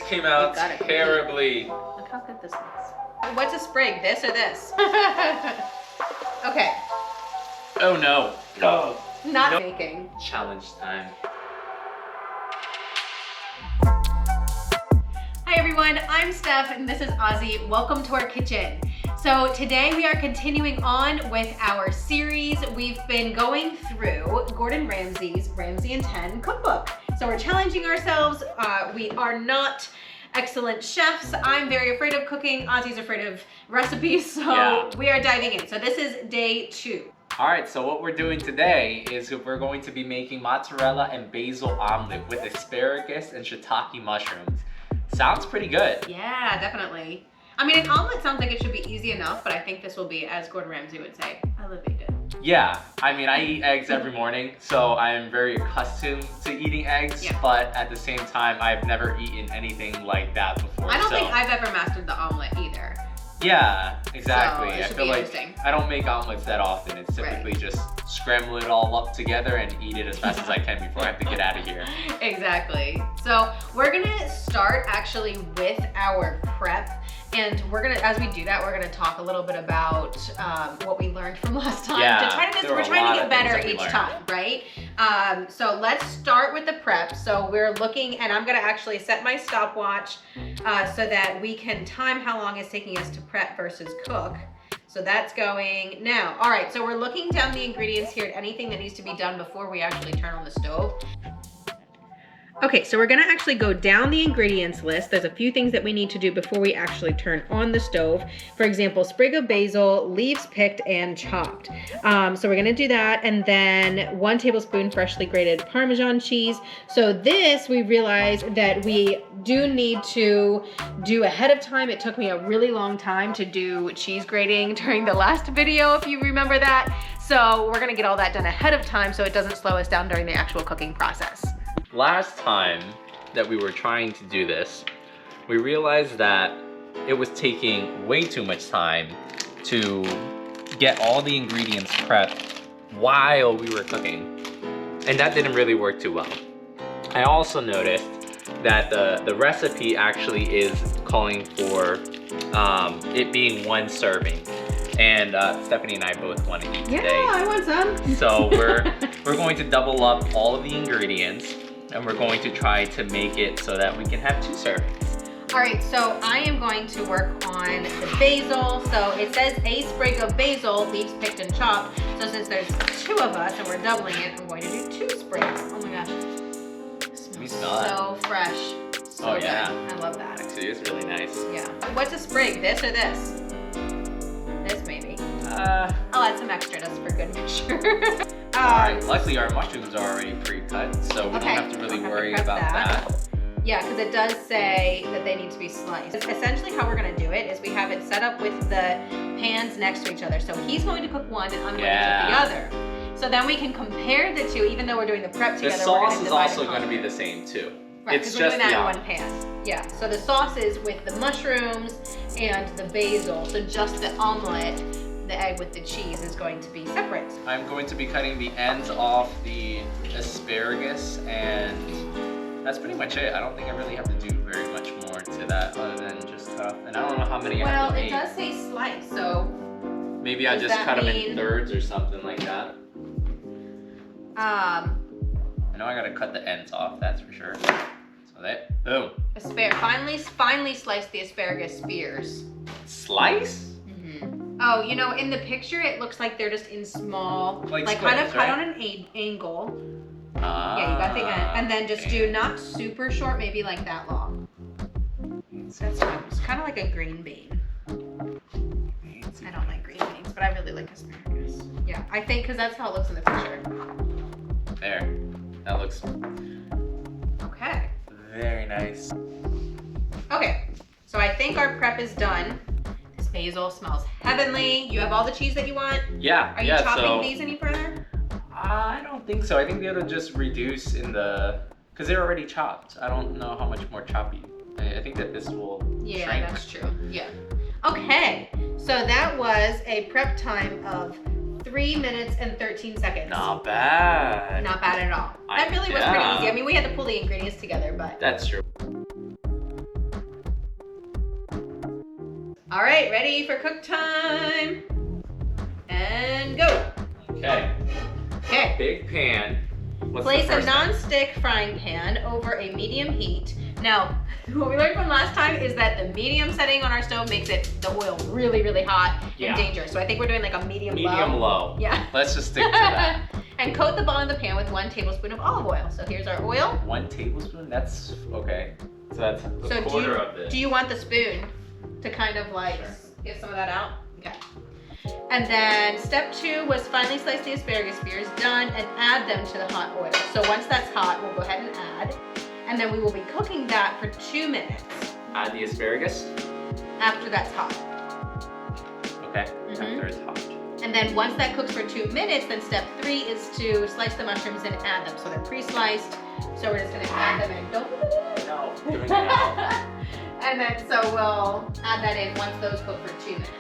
came out terribly. Look how good this looks. What's a sprig, this or this? Okay. Oh no. No. Not baking. Challenge time. Hi everyone, I'm Steph and this is Ozzie. Welcome to our kitchen. So today we are continuing on with our series. We've been going through Gordon Ramsay's Ramsay in 10 cookbook. So we're challenging ourselves. We are not excellent chefs. I'm very afraid of cooking. Ozzie's afraid of recipes. So we are diving in. So this is day 2. All right, so what we're doing today is we're going to be making mozzarella and basil omelet with asparagus and shiitake mushrooms. Sounds pretty good. Yeah, definitely. I mean, an omelet sounds like it should be easy enough, but I think this will be, as Gordon Ramsay would say, elevated. Yeah, I mean, I eat eggs every morning, so I'm very accustomed to eating eggs, but at the same time, I've never eaten anything like that before. I don't think I've ever mastered the omelet either. Yeah, exactly. So I feel like I don't make omelets that often. It's typically just scramble it all up together and eat it as fast as I can before I have to get out of here. Exactly. So we're gonna start actually with our prep. And we're gonna, as we do that, we're gonna talk a little bit about what we learned from last time. Yeah, we're trying to get better each time, right? So let's start with the prep. So we're looking, and I'm gonna actually set my stopwatch so that we can time how long it's taking us to prep versus cook. So that's going now. All right, so we're looking down the ingredients here at anything that needs to be done before we actually turn on the stove. Okay, so we're gonna actually go down the ingredients list. There's a few things that we need to do before we actually turn on the stove. For example, sprig of basil, leaves picked and chopped. So we're gonna do that, and then 1 tablespoon freshly grated Parmesan cheese. So this, we realized that we do need to do ahead of time. It took me a really long time to do cheese grating during the last video, if you remember that. So we're gonna get all that done ahead of time so it doesn't slow us down during the actual cooking process. Last time that we were trying to do this, we realized that it was taking way too much time to get all the ingredients prepped while we were cooking. And that didn't really work too well. I also noticed that the recipe actually is calling for it being 1 serving. And Stephanie and I both want to eat today. Yeah, I want some. So we're going to double up all of the ingredients, and we're going to try to make it so that we can have 2 servings. All right, so I am going to work on the basil. So it says a sprig of basil, leaves picked and chopped. So since there's 2 of us and we're doubling it, I'm going to do 2 sprigs. Oh my gosh. It smells so fresh. So good. I love that. Actually, it's really nice. Yeah. What's a sprig, this or this? This maybe. I'll add some extra just for good measure. Alright, luckily our mushrooms are already pre-cut, so we don't have to really worry about that. Yeah, because it does say that they need to be sliced. Essentially how we're going to do it is we have it set up with the pans next to each other. So he's going to cook one and I'm going to cook the other. So then we can compare the 2, even though we're doing the prep together. The sauce is also going to be the same too. Right, because we're doing that in 1 pan. Yeah, so the sauce is with the mushrooms and the basil. So just the omelet, the egg with the cheese, is going to be separate. I'm going to be cutting the ends off the asparagus, and that's pretty much it. I don't think I really have to do very much more to that other than just cut off. And I don't know how many I have to make. Well, it does say slice, so maybe I just cut them in thirds or something like that. I know I gotta cut the ends off, that's for sure. So that, boom. Finely slice the asparagus spears. Slice? Mm-hmm. Oh, you know, in the picture it looks like they're just in small, like kind of cut on an angle. Yeah, you got the end, and then just do not super short, maybe like that long. That's it's kind of like a green bean. I don't like green beans, but I really like asparagus. Yeah, I think because that's how it looks in the picture. There, that looks okay. Very nice. Okay, so I think our prep is done. This basil smells heavenly. You have all the cheese that you want? Yeah. Are you chopping these any further? I don't think so. I think it'll just reduce in the, because they're already chopped. I don't know how much more choppy. I think that this will shrink. That's true. Yeah. Okay, so that was a prep time of 3 minutes and 13 seconds. Not bad. Not bad at all. That really was pretty easy. I mean, we had to pull the ingredients together, but. That's true. All right, ready for cook time. And go. Okay. Okay. Big pan. What's Place the a first step? non-stick frying pan over a medium heat. Now, what we learned from last time is that the medium setting on our stove makes the oil really, really hot Yeah. and dangerous. So I think we're doing like a medium low. Medium low. Yeah. Let's just stick to that. And coat the bottom of the pan with 1 tablespoon of olive oil. So here's our oil. 1 tablespoon? That's okay. So that's a So quarter of this. do you want the spoon to kind of like Sure. get some of that out? Okay. And then step 2 was finely slice the asparagus spears, done, and add them to the hot oil. So once that's hot, we'll go ahead and add. And then we will be cooking that for 2 minutes Add the asparagus. after that's hot. Okay. Mhm. After it's hot. And then once that cooks for 2 minutes, then step 3 is to slice the mushrooms and add them. So they're pre-sliced. So we're just gonna add them in. Don't No. Doing it now. And then so we'll add that in once those cook for 2 minutes.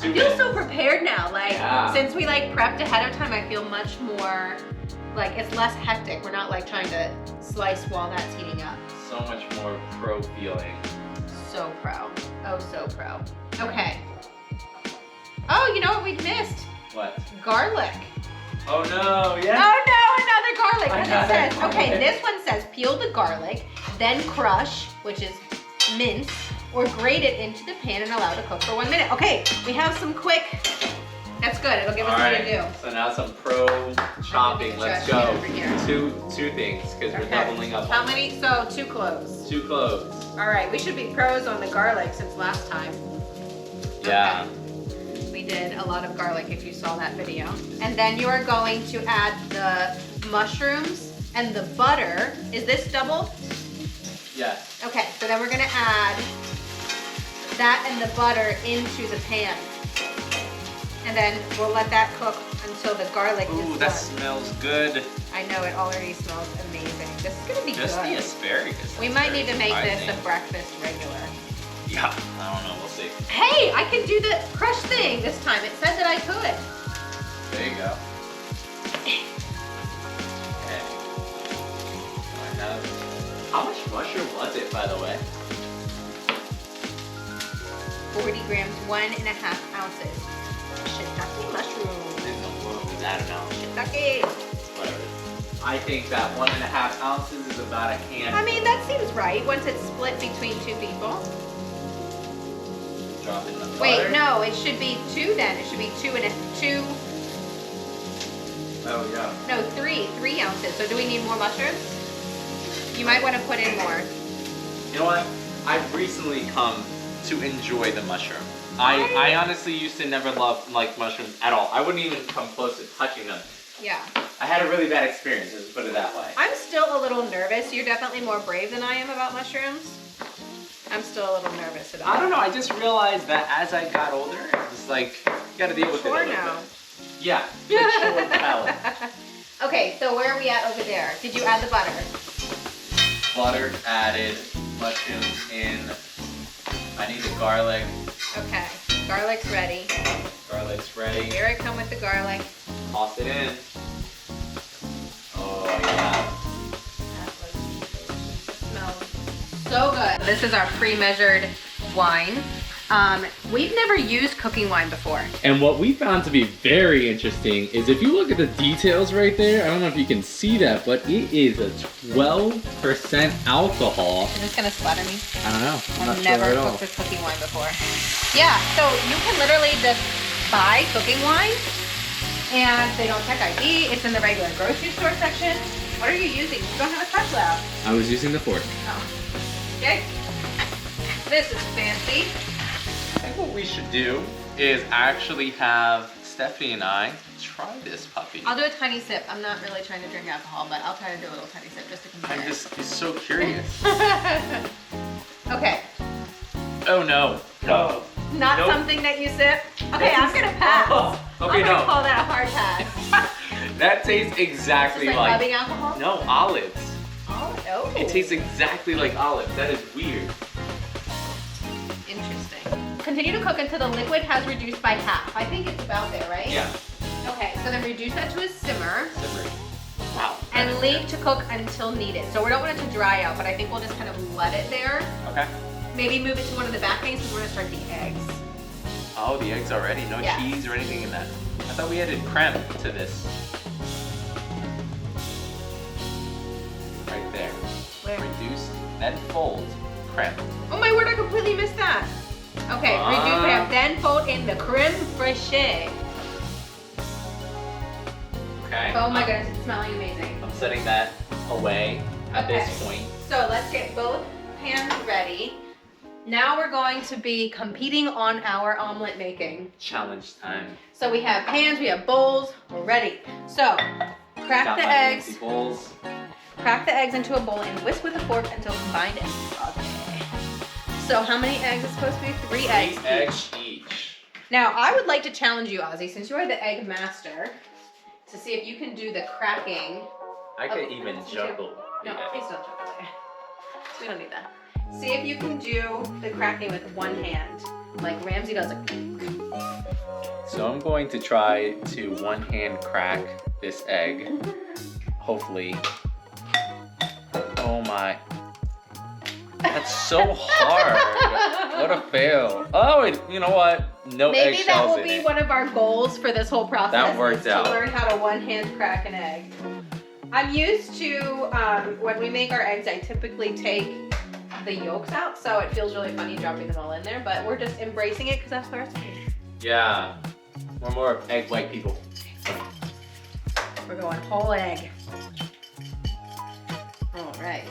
2 I feel minutes. so prepared now. Like Yeah. since we like prepped ahead of time, I feel much more like it's less hectic. We're not like trying to slice while that's heating up. So much more pro feeling. So pro. Oh, so pro. Okay. Oh, you know what we missed? What? Garlic. Oh no, yeah. Oh no, another garlic. I Because got it says, it. okay, Okay. this one says peel the garlic, then crush, which is mince, or grate it into the pan and allow to cook for 1 minute. Okay, we have some quick. That's good. It'll give us something to do. So now some pro chopping. Let's Josh, go. over here. Two things because we're doubling up. How on many? So 2 cloves. 2 cloves. All right, we should be pros on the garlic since last time. Yeah. We did a lot of garlic if you saw that video. And then you are going to add the mushrooms and the butter. Is this double? Yes. Okay, so then we're gonna add that and the butter into the pan. And then we'll let that cook until the garlic Ooh, is that done. smells good. I know, it already smells amazing. This is gonna be Just good. the asparagus. We That's might very need to make this surprising. a breakfast regular. Yeah. I don't know. We'll see. Hey, I can do the crush thing this time. It said that I could. There you go. Okay. So I have. How much mushroom was it, by the way? 40 grams, 1.5 ounces. Shiitake mushrooms. I don't know. Shiitake. Whatever. I think that 1.5 ounces is about a can. I mean, that seems right once it's split between 2 people. Drop in the butter. Wait, no, it should be 2 then. It should be 2 and 2. Oh yeah. No, 3 ounces. So do we need more mushrooms? You might want to put in more. You know what? I've recently come to enjoy the mushroom. I honestly used to never love like mushrooms at all. I wouldn't even come close to touching them. Yeah. I had a really bad experience, let's put it that way. I'm still a little nervous. You're definitely more brave than I am about mushrooms. I'm still a little nervous about it. I don't know, I just realized that as I got older, it's like, you gotta deal with it a Sure little now. bit. Yeah, mature palate. Okay, so where are we at over there? Did you add the butter? Butter added, mushrooms in. I need the garlic. Okay, garlic's ready. Garlic's ready. Here I come with the garlic. Toss it in. Oh yeah. Smells so good. This is our pre-measured wine. We've never used cooking wine before. And what we found to be very interesting is if you look at the details right there, I don't know if you can see that, but it is a 12% alcohol. Is this gonna splatter me? I don't know. I'm not I've sure never at all. cooked with cooking wine before. Yeah, so you can literally just buy cooking wine and they don't check ID. It's in the regular grocery store section. What are you using? You don't have a spatula out. I was using the fork. Oh. Okay. This is fancy. I think what we should do is actually have Stephanie and I try this puppy. I'll do a tiny sip. I'm not really trying to drink alcohol, but I'll try to do a little tiny sip just to compare. I'm just so curious. Okay. Oh no. No. Not Nope. something that you sip. Okay, I'm gonna pass. Oh, okay, I'm gonna no. call that a hard pass. That tastes exactly Just like rubbing alcohol? No, olives. Oh, no. It tastes exactly like olives. That is weird. Interesting. Continue to cook until the liquid has reduced by half. I think it's about there, right? Yeah. Okay, so then reduce that to a simmer Simmer. Wow. and That's leave to cook until needed. So we don't want it to dry out, but I think we'll just kind of let it there. Okay. maybe move it to one of the back things because we're gonna start the eggs. Oh, the eggs already? No Yes. cheese or anything in that? I thought we added creme to this. Right there. Where? Reduce, then fold creme. Oh my word, I completely missed that. Okay, reduce creme, then fold in the creme fraiche. Okay. Oh my goodness, it's smelling amazing. I'm setting that away at Okay. this point. So let's get both pans ready. Now we're going to be competing on our omelet making. Challenge time. So we have pans, we have bowls, we're ready. So crack Got the my eggs. fancy bowls. Crack the eggs into a bowl and whisk with a fork until combined and frothy. So how many eggs is supposed to be? 3 eggs. 3 eggs each. Now I would like to challenge you, Ozzie, since you are the egg master, to see if you can do the cracking. I could even Since juggle. No, the please eggs. don't juggle it. We don't need that. See if you can do the cracking with one hand, like Ramsay does. So I'm going to try to one-hand crack this egg. Hopefully. Oh my. That's so hard. What a fail. Oh, you know what? No Maybe that eggshells will in be it. one of our goals for this whole process. That worked is to out. learn how to one-hand crack an egg. I'm used to, when we make our eggs, I typically take the yolks out, so it feels really funny dropping them all in there, but we're just embracing it because that's the recipe. Yeah. We're more egg white people. We're going whole egg. All right.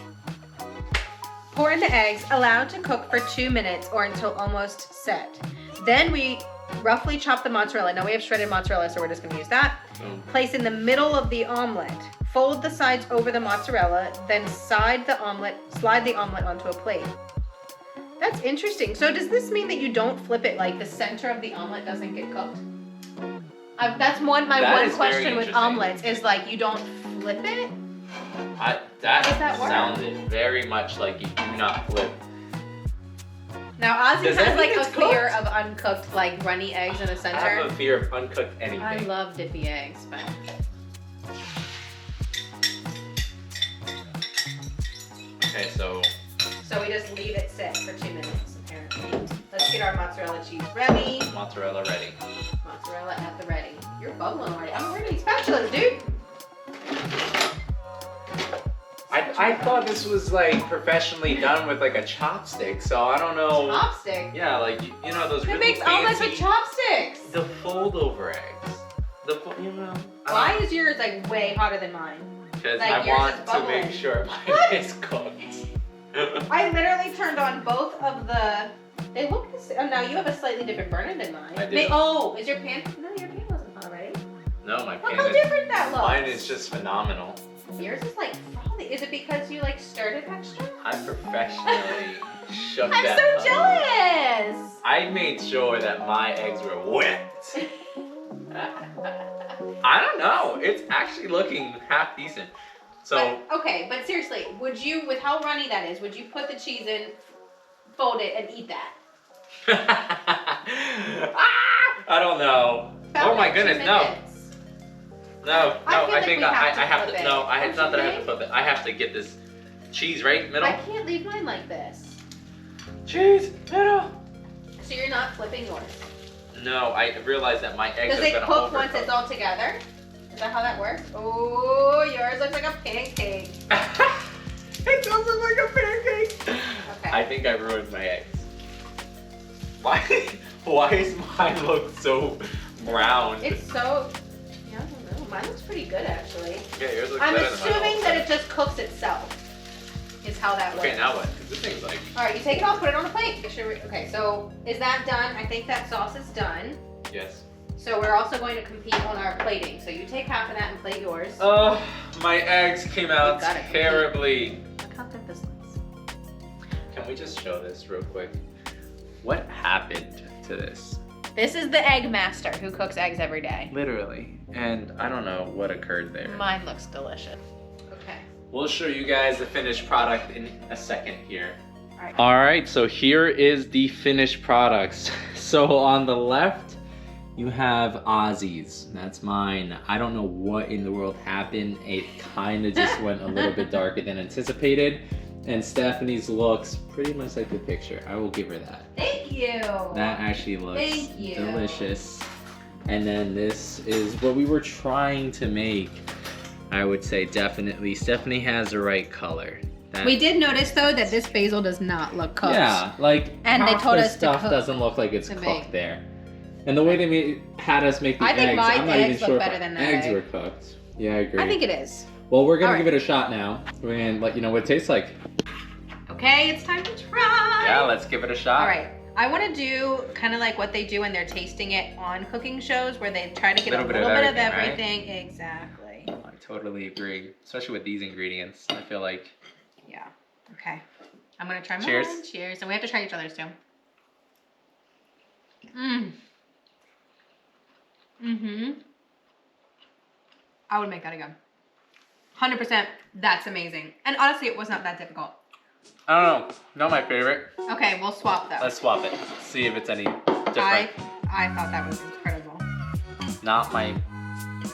Pour in the eggs, allowed to cook for 2 minutes or until almost set. Then we roughly chop the mozzarella. Now we have shredded mozzarella, so we're just gonna use that. Place in the middle of the omelet. Fold the sides over the mozzarella, then slide the omelet onto a plate. That's interesting. So does this mean that you don't flip it, like the center of the omelet doesn't get cooked? That's my That one is very question with interesting. omelets is like you don't flip it? That Does that work? sounded very much like you do not flip. Now Ozzie Does that has like mean a it's fear cooked? of uncooked, like runny eggs in the I center. have a fear of uncooked anything. I love dippy eggs, but Okay, so so we just leave it sit for 2 minutes apparently. Let's get our mozzarella cheese ready. mozzarella ready. Mozzarella at the ready. You're bubbling already. I'm ready. Spatulas, dude. I thought this was like professionally done with like a chopstick, so I don't know. Chopstick. Yeah, like you know those Who really makes omelets with fancy chopsticks? the fold over eggs. You know. Why is yours like way hotter than mine? Because like, I yours want is to bubbling? make sure What? mine is cooked. I literally turned on both of the. They look the same. Oh, now you have a slightly different burner than mine. I do. Oh, is your pan? No, your pan wasn't hot already. No, my Look pan how is. different that looks. Mine is just phenomenal. Yours is like frothy. Is it because you like stirred it extra? I professionally shook I'm that so up. jealous. I made sure that my eggs were wet. I don't know. It's actually looking half decent. So But, okay, but seriously, would you, with how runny that is, would you put the cheese in, fold it, and eat that? I don't know. About Oh my like 2 goodness, no. minutes. No, I feel I like think we I have to have flip to. it. No, it's Don't not you that I have to think? flip it. I have to get this cheese right middle. I can't leave mine like this. Cheese middle. So you're not flipping yours. No, I realized that my eggs Does are it gonna cook once overcook. it's all together? Is that how that works? Oh, yours looks like a pancake. It does look like a pancake. Okay. I think I ruined my eggs. Why is mine look so brown? It's so, yeah, I don't know. Mine looks pretty good actually. Yeah, yours looks I'm better than mine. assuming that it just cooks itself. Is how that works. Okay, now what? 'Cause this thing's like. All right, you take it off, put it on the plate. Make sure okay, so is that done? I think that sauce is done. Yes. So we're also going to compete on our plating. So you take half of that and plate yours. Oh, my eggs came out You gotta compete. terribly. Look how thick this looks. Can we just show this real quick? What happened to this? This is the egg master who cooks eggs every day. Literally. And I don't know what occurred there. Mine looks delicious. Okay. We'll show you guys the finished product in a second here. Alright. Alright, so here is the finished products. So on the left, you have Ozzie's. That's mine. I don't know what in the world happened. It kind of just went a little bit darker than anticipated. And Stephanie's looks pretty much like the picture. I will give her that. Thank you. That actually looks Thank you. delicious. And then this is what we were trying to make. I would say definitely Stephanie has the right color. We did notice though that this basil does not look cooked. Yeah, like and they told the us stuff to cook, doesn't look like it's to cooked make. there. And the way they had us make the I think eggs, my I'm not eggs even sure look if better our than that eggs egg. were cooked. Yeah, I agree. I think it is. Well, we're gonna All give right. it a shot now. We're gonna let you know what it tastes like. Okay, it's time to try. Yeah, let's give it a shot. All right. I want to do kind of like what they do when they're tasting it on cooking shows, where they try to get a little bit of everything. Right? Exactly. I totally agree, especially with these ingredients. I feel like. Yeah. Okay. I'm gonna try mine. Cheers. Cheers. And we have to try each other's too. Mmm. Mm-hmm. I would make that again. 100%. That's amazing. And honestly, it was not that difficult. I don't know. Not my favorite. Okay, we'll swap though. Let's swap it. See if it's any different. I thought that was incredible. Not my.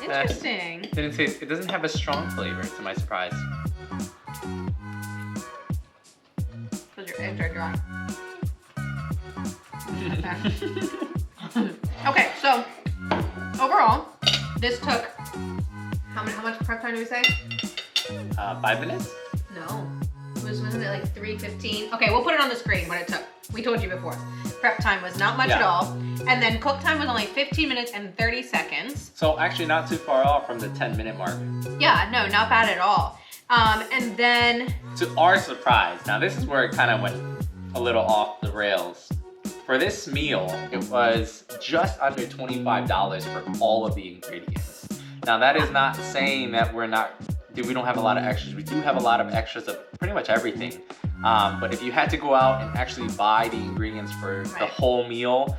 Interesting. Didn't taste. It doesn't have a strong flavor, to my surprise. Because your eggs are dry. Okay, so overall, this took how much prep time do we say? 5 minutes? No. Wasn't it like 3:15? Okay, we'll put it on the screen what it took. We told you before. Prep time was not much at all. And then cook time was only 15 minutes and 30 seconds. So actually not too far off from the 10-minute mark. Yeah, no, not bad at all. And then... To our surprise, now this is where it kind of went a little off the rails. For this meal, it was just under $25 for all of the ingredients. Now that is not saying that we don't have a lot of extras. We do have a lot of extras of pretty much everything. But if you had to go out and actually buy the ingredients for the whole meal,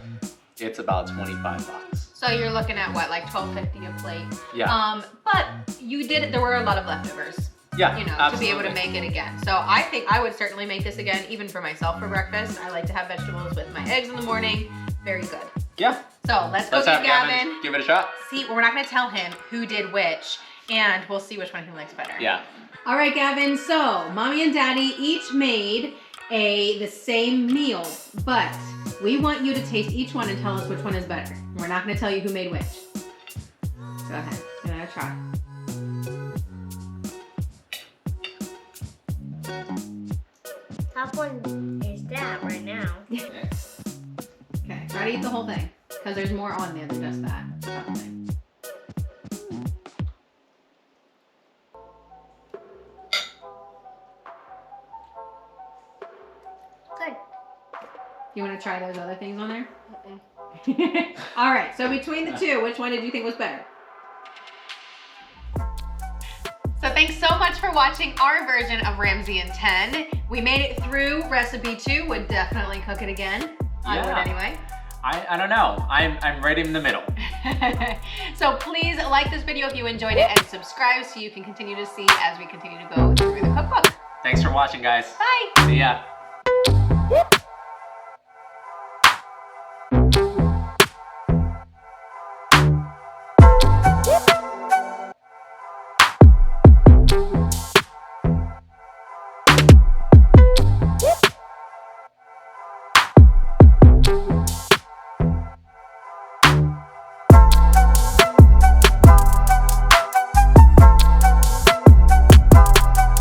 it's about 25 bucks. So you're looking at what, like $12.50 a plate? Yeah. But there were a lot of leftovers. Yeah, You know, absolutely. to be able to make it again. So I think I would certainly make this again, even for myself for breakfast. I like to have vegetables with my eggs in the morning. Very good. Yeah. So let's go Let's get have Gavin. give it a shot. See, we're not gonna tell him who did which, and we'll see which one he likes better. Yeah. All right, Gavin. So Mommy and Daddy each made the same meal, but we want you to taste each one and tell us which one is better. We're not gonna tell you who made which. Go ahead, give it a try. Top one is that right now. Okay, try to eat the whole thing, because there's more on there than just that top thing. Good. You want to try those other things on there? All right, so between the two, which one did you think was better? So thanks so much for watching our version of Ramsay in 10. We made it through recipe 2, would definitely cook it again. I would anyway. I don't know. I'm right in the middle. So please like this video if you enjoyed it and subscribe so you can continue to see as we continue to go through the cookbook. Thanks for watching, guys. Bye. See ya.